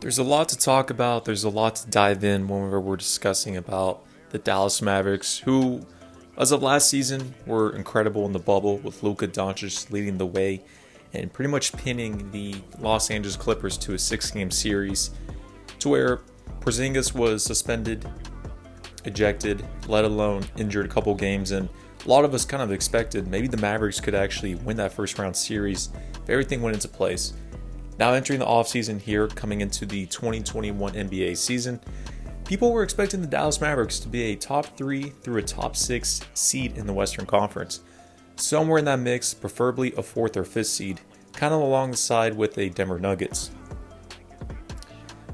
There's a lot to talk about. There's a lot to dive in when we're discussing about the Dallas Mavericks, who, as of last season, were incredible in the bubble with Luka Doncic leading the way and pretty much pinning the Los Angeles Clippers to a six-game series, to where Porzingis was suspended, ejected, let alone injured a couple games, and a lot of us kind of expected maybe the Mavericks could actually win that first round series if everything went into place. Now entering the offseason here, coming into the 2021 NBA season, people were expecting the Dallas Mavericks to be a top 3 through a top 6 seed in the Western Conference. Somewhere in that mix, preferably a 4th or 5th seed, kind of alongside with the Denver Nuggets.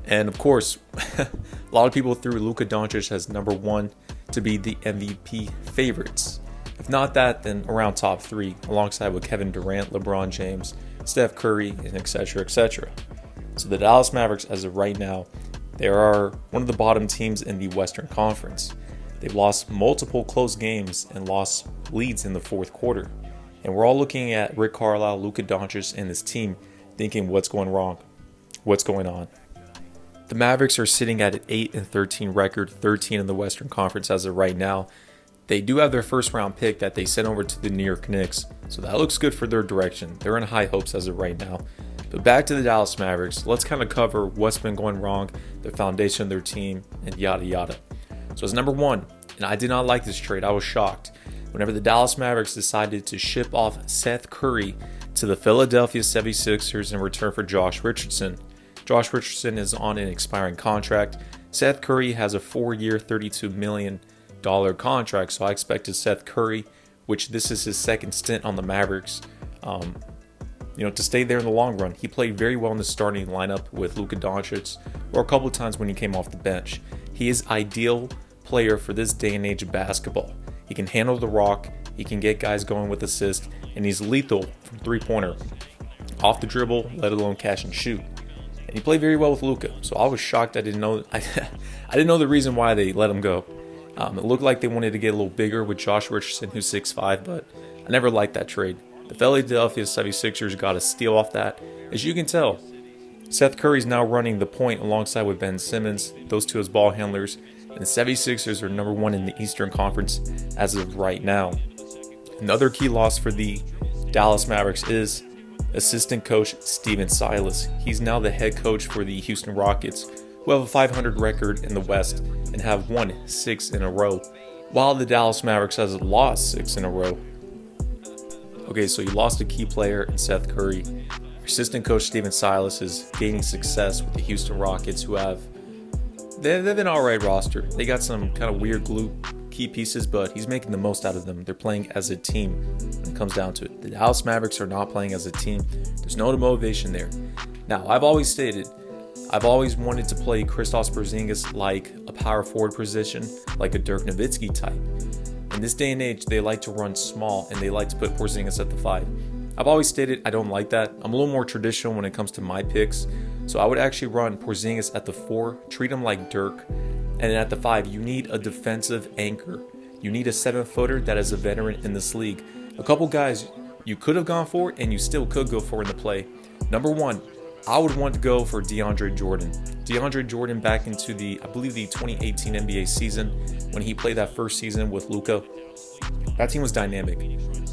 And of course, a lot of people threw Luka Doncic as number 1 to be the MVP favorites. If not that, then around top 3, alongside with Kevin Durant, LeBron James, Steph Curry, and etc., etc. So the Dallas Mavericks, as of right now, they are one of the bottom teams in the Western Conference. They've lost multiple close games and lost leads in the fourth quarter. And we're all looking at Rick Carlisle, Luka Doncic, and his team thinking, what's going wrong? What's going on? The Mavericks are sitting at an 8-13 record, 13 in the Western Conference as of right now. They do have their first round pick that they sent over to the New York Knicks, so that looks good for their direction. They're in high hopes as of right now. But back to the Dallas Mavericks, let's kind of cover what's been going wrong, the foundation of their team, and yada yada. So as number 1, and I did not like this trade, I was shocked. Whenever the Dallas Mavericks decided to ship off Seth Curry to the Philadelphia 76ers in return for Josh Richardson. Josh Richardson is on an expiring contract. Seth Curry has a 4-year, $32 million contract, so I expected Seth Curry, which this is his second stint on the Mavericks, to stay there in the long run. He played very well in the starting lineup with Luka Doncic, or a couple of times when he came off the bench. He is ideal player for this day and age of basketball. He can handle the rock, he can get guys going with assists, and he's lethal from three-pointer, off the dribble, let alone catch and shoot. And he played very well with Luka, so I was shocked. I didn't know the reason why they let him go. It looked like they wanted to get a little bigger with Josh Richardson, who's 6'5", but I never liked that trade. The Philadelphia 76ers got a steal off that. As you can tell, Seth Curry's now running the point alongside with Ben Simmons, those two as ball handlers, and the 76ers are number 1 in the Eastern Conference as of right now. Another key loss for the Dallas Mavericks is assistant coach Stephen Silas. He's now the head coach for the Houston Rockets, who have a 500 record in the West and have won 6 in a row, while the Dallas Mavericks has lost 6 in a row. Okay, so you lost a key player in Seth Curry. Assistant coach Stephen Silas is gaining success with the Houston Rockets, who they've an alright roster. They got some kind of weird glue key pieces, but he's making the most out of them. They're playing as a team when it comes down to it. The Dallas Mavericks are not playing as a team. There's no motivation there. Now, I've always wanted to play Kristaps Porzingis like a power forward position, like a Dirk Nowitzki type. In this day and age, they like to run small, and they like to put Porzingis at the 5. I've always stated I don't like that. I'm a little more traditional when it comes to my picks, so I would actually run Porzingis at the 4, treat him like Dirk, and then at the 5, you need a defensive anchor. You need a 7-footer that is a veteran in this league. A couple guys you could have gone for, and you still could go for in the play. Number 1, I would want to go for DeAndre Jordan. DeAndre Jordan back into the 2018 NBA season when he played that first season with Luka. That team was dynamic,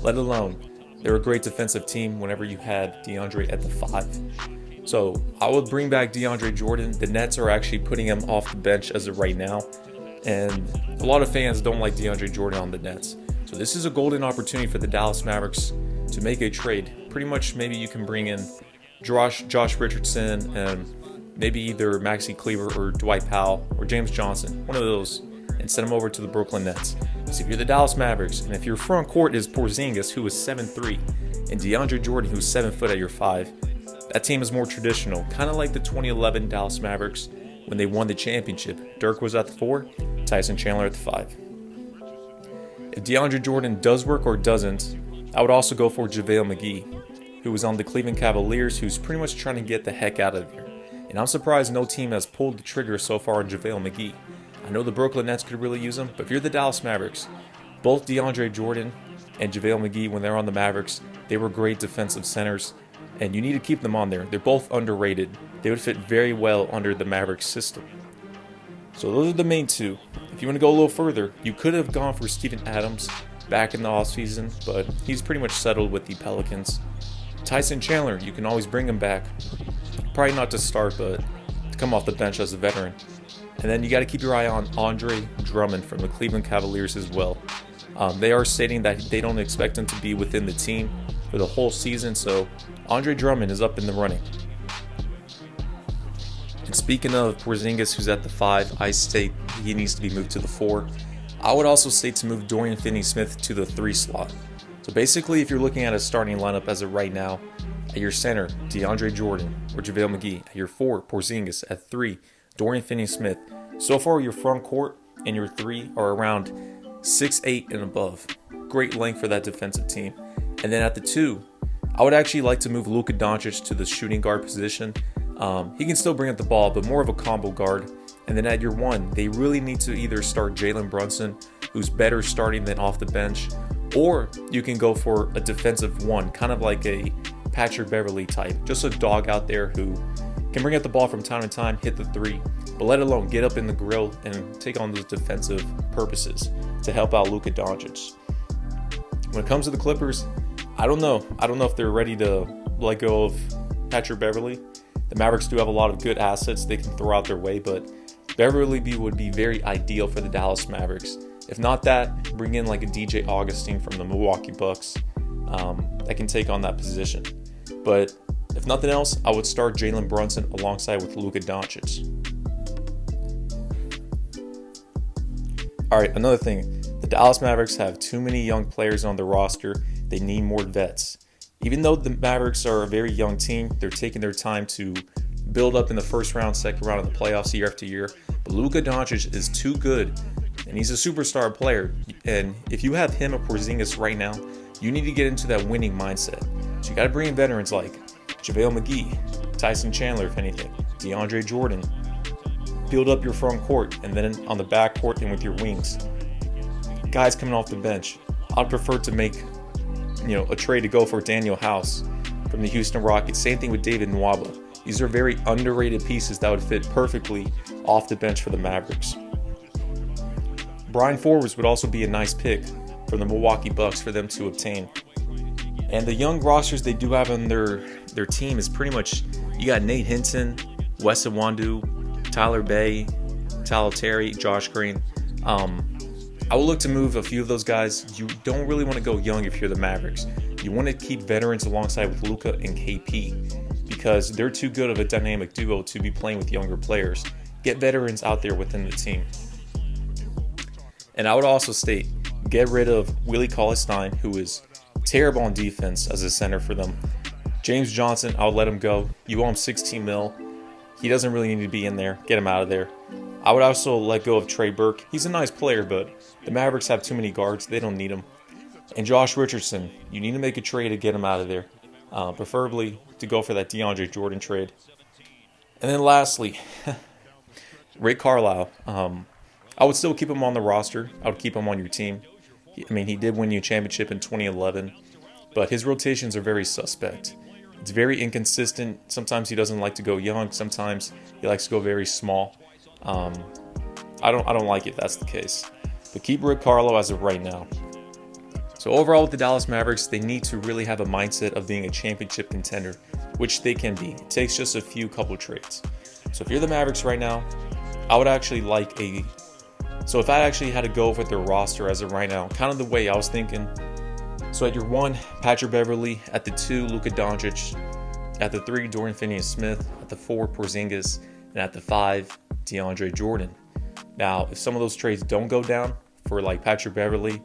let alone they're a great defensive team whenever you had DeAndre at the 5. So I would bring back DeAndre Jordan. The Nets are actually putting him off the bench as of right now, and a lot of fans don't like DeAndre Jordan on the Nets. So this is a golden opportunity for the Dallas Mavericks to make a trade. Pretty much maybe you can bring in Josh Richardson and maybe either Maxi Kleber or Dwight Powell or James Johnson, one of those, and send them over to the Brooklyn Nets. So if you're the Dallas Mavericks, and if your front court is Porzingis, who is 7'3", and DeAndre Jordan, who's 7 foot at your 5, that team is more traditional, kind of like the 2011 Dallas Mavericks when they won the championship. Dirk was at the 4, Tyson Chandler at the 5. If DeAndre Jordan does work or doesn't, I would also go for JaVale McGee, who was on the Cleveland Cavaliers, who's pretty much trying to get the heck out of there. And I'm surprised no team has pulled the trigger so far on JaVale McGee. I know the Brooklyn Nets could really use him, but if you're the Dallas Mavericks, both DeAndre Jordan and JaVale McGee, when they're on the Mavericks, they were great defensive centers, and you need to keep them on there. They're both underrated. they would fit very well under the Mavericks system. So those are the main two. If you want to go a little further, you could have gone for Steven Adams back in the offseason, but he's pretty much settled with the Pelicans. Tyson Chandler, you can always bring him back. Probably not to start, but to come off the bench as a veteran. And then you got to keep your eye on Andre Drummond from the Cleveland Cavaliers as well. They are stating that they don't expect him to be within the team for the whole season, so Andre Drummond is up in the running. And speaking of Porzingis, who's at the 5, I state he needs to be moved to the 4. I would also state to move Dorian Finney-Smith to the 3 slot. So basically, if you're looking at a starting lineup as of right now, at your center, DeAndre Jordan or JaVale McGee. At your 4, Porzingis. At 3, Dorian Finney-Smith. So far, your front court and your 3 are around 6'8" and above. Great length for that defensive team. And then at the 2, I would actually like to move Luka Doncic to the shooting guard position. He can still bring up the ball, but more of a combo guard. And then at your 1, they really need to either start Jalen Brunson, who's better starting than off the bench, or you can go for a defensive 1, kind of like a Patrick Beverley type. Just a dog out there who can bring up the ball from time to time, hit the 3, but let alone get up in the grill and take on those defensive purposes to help out Luka Doncic. When it comes to the Clippers, I don't know if they're ready to let go of Patrick Beverley. The Mavericks do have a lot of good assets they can throw out their way, but Beverley would be very ideal for the Dallas Mavericks. If not that, bring in like a DJ Augustine from the Milwaukee Bucks that can take on that position. But if nothing else, I would start Jalen Brunson alongside with Luka Doncic. All right, another thing. The Dallas Mavericks have too many young players on the roster. They need more vets. Even though the Mavericks are a very young team, they're taking their time to build up in the first round, second round of the playoffs year after year. But Luka Doncic is too good, and he's a superstar player. And if you have him or Porzingis right now, you need to get into that winning mindset. So you got to bring in veterans like JaVale McGee, Tyson Chandler, if anything, DeAndre Jordan. Build up your front court, and then on the back court and with your wings. Guys coming off the bench. I'd prefer to make a trade to go for Daniel House from the Houston Rockets. Same thing with David Nwaba. These are very underrated pieces that would fit perfectly off the bench for the Mavericks. Brian Forbes would also be a nice pick for the Milwaukee Bucks for them to obtain. And the young rosters they do have on their team is pretty much, you got Nate Hinton, Wes Iwundu, Tyler Bay, Tyler Terry, Josh Green. I will look to move a few of those guys. You don't really want to go young if you're the Mavericks. You want to keep veterans alongside with Luka and KP because they're too good of a dynamic duo to be playing with younger players. Get veterans out there within the team. And I would also state, get rid of Willie Cauley-Stein, who is terrible on defense as a center for them. James Johnson, I'll let him go. You owe him $16 million. He doesn't really need to be in there. Get him out of there. I would also let go of Trey Burke. He's a nice player, but the Mavericks have too many guards. They don't need him. And Josh Richardson, you need to make a trade to get him out of there. Preferably to go for that DeAndre Jordan trade. And then lastly, Rick Carlisle. I would still keep him on the roster. I would keep him on your team. He did win you a championship in 2011, but his rotations are very suspect. It's very inconsistent. Sometimes he doesn't like to go young. Sometimes he likes to go very small. I don't like it if that's the case. But keep Rick Carlisle as of right now. So overall with the Dallas Mavericks, they need to really have a mindset of being a championship contender, which they can be. It takes just a couple trades. So if you're the Mavericks right now, I would actually so if I actually had to go with their roster as of right now, kind of the way I was thinking. So at your 1, Patrick Beverley. At the 2, Luka Doncic. At the 3, Dorian Finney-Smith. At the 4, Porzingis. And at the 5, DeAndre Jordan. Now, if some of those trades don't go down for like Patrick Beverley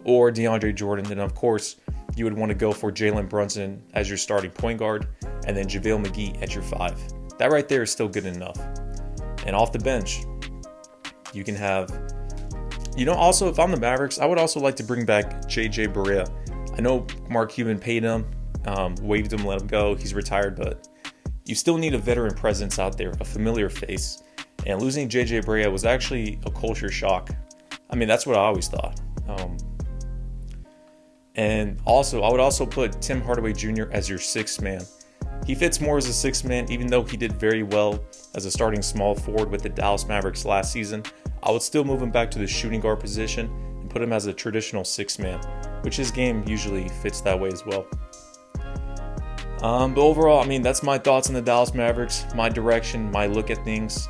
or DeAndre Jordan, then of course you would want to go for Jalen Brunson as your starting point guard and then JaVale McGee at your 5. That right there is still good enough. And off the bench, you can have, also if I'm the Mavericks, I would also like to bring back JJ Barea. I know Mark Cuban paid him, waived him, let him go. He's retired, but you still need a veteran presence out there, a familiar face. And losing JJ Barea was actually a culture shock. That's what I always thought. And also, I would also put Tim Hardaway Jr. as your 6th man. He fits more as a sixth man, even though he did very well as a starting small forward with the Dallas Mavericks last season. I would still move him back to the shooting guard position and put him as a traditional sixth man, which his game usually fits that way as well. But overall, that's my thoughts on the Dallas Mavericks, my direction, my look at things.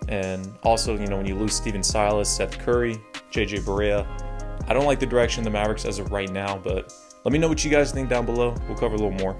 And also, when you lose Steven Silas, Seth Curry, JJ Barea, I don't like the direction of the Mavericks as of right now, but let me know what you guys think down below. We'll cover a little more.